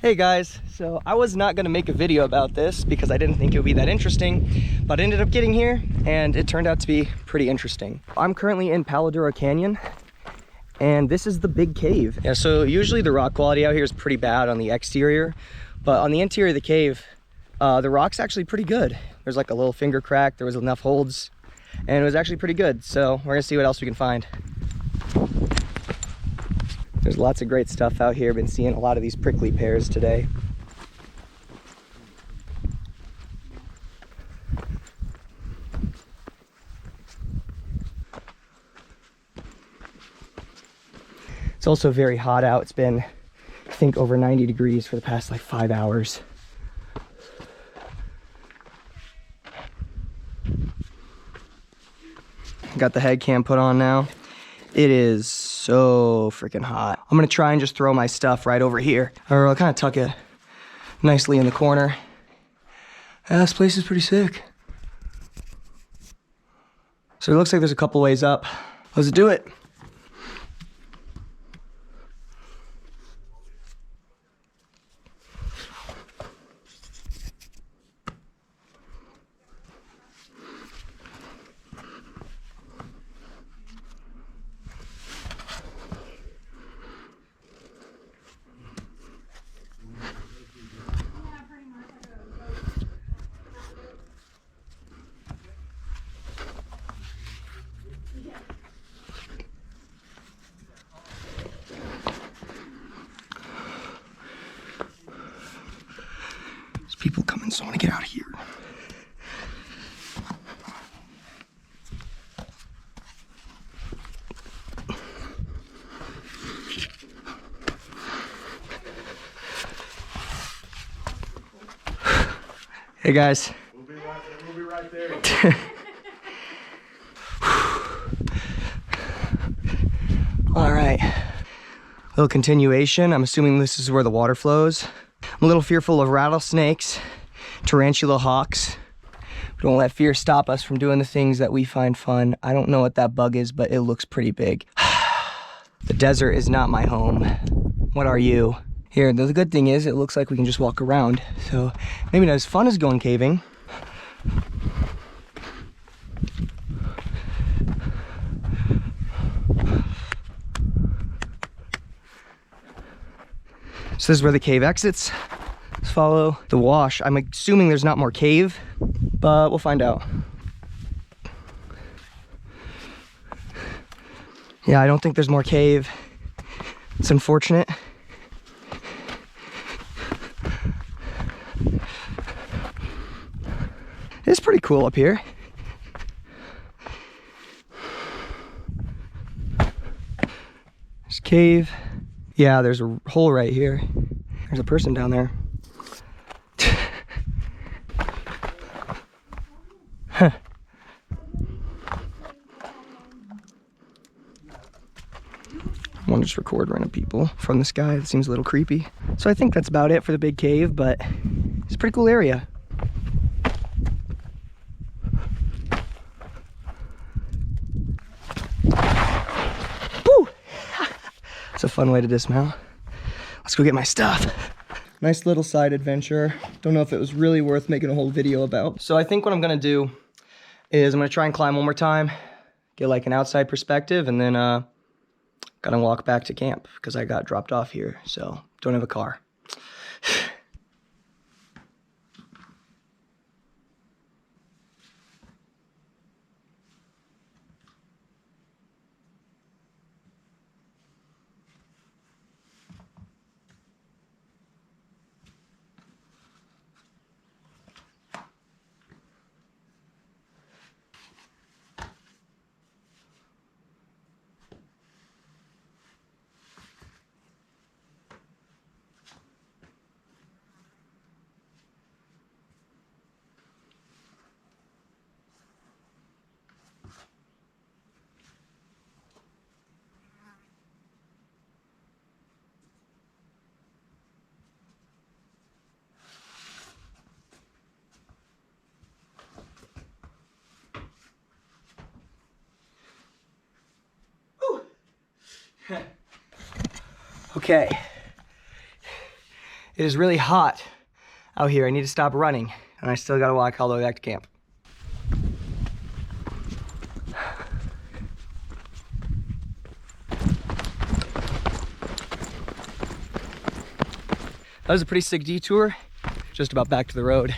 Hey guys, so I was not gonna make a video about this because I didn't think it would be that interesting, but I ended up getting here and it turned out to be pretty interesting. I'm currently in Palo Duro Canyon and this is the big cave. Yeah, so usually the rock quality out here is pretty bad on the exterior, but on the interior of the cave, the rock's actually pretty good. There's like a little finger crack, there was enough holds, and it was actually pretty good. So we're gonna see what else we can find. There's lots of great stuff out here. Been seeing a lot of these prickly pears today. It's also very hot out. It's been, I think, over 90 degrees for the past like 5 hours. Got the head cam put on now. It is so freaking hot. I'm gonna try and just throw my stuff right over here, or I'll kind of tuck it nicely in the corner. Yeah, this place is pretty sick. So it looks like there's a couple ways up. Let's do it. People coming, so I want to get out of here. Hey guys. We'll be right there. All right. Little continuation. I'm assuming this is where the water flows. I'm a little fearful of rattlesnakes, tarantula hawks. Don't let fear stop us from doing the things that we find fun. I don't know what that bug is, but it looks pretty big. The desert is not my home. What are you? Here, the good thing is it looks like we can just walk around. So maybe not as fun as going caving. So this is where the cave exits. Let's follow the wash. I'm assuming there's not more cave, but we'll find out. Yeah, I don't think there's more cave. It's unfortunate. It's pretty cool up here. There's cave. Yeah, there's a hole right here. There's a person down there. Huh. I want to just record random people from the sky. It seems a little creepy. So I think that's about it for the big cave, but it's a pretty cool area. Woo! It's a fun way to dismount. Let's go get my stuff. Nice little side adventure. Don't know if it was really worth making a whole video about. So I think what I'm gonna do is I'm gonna try and climb one more time, get like an outside perspective, and then gotta walk back to camp because I got dropped off here, so don't have a car. Okay, It is really hot out here. I need to stop running, and I still gotta walk all the way back to camp. That was a pretty sick detour, just about back to the road.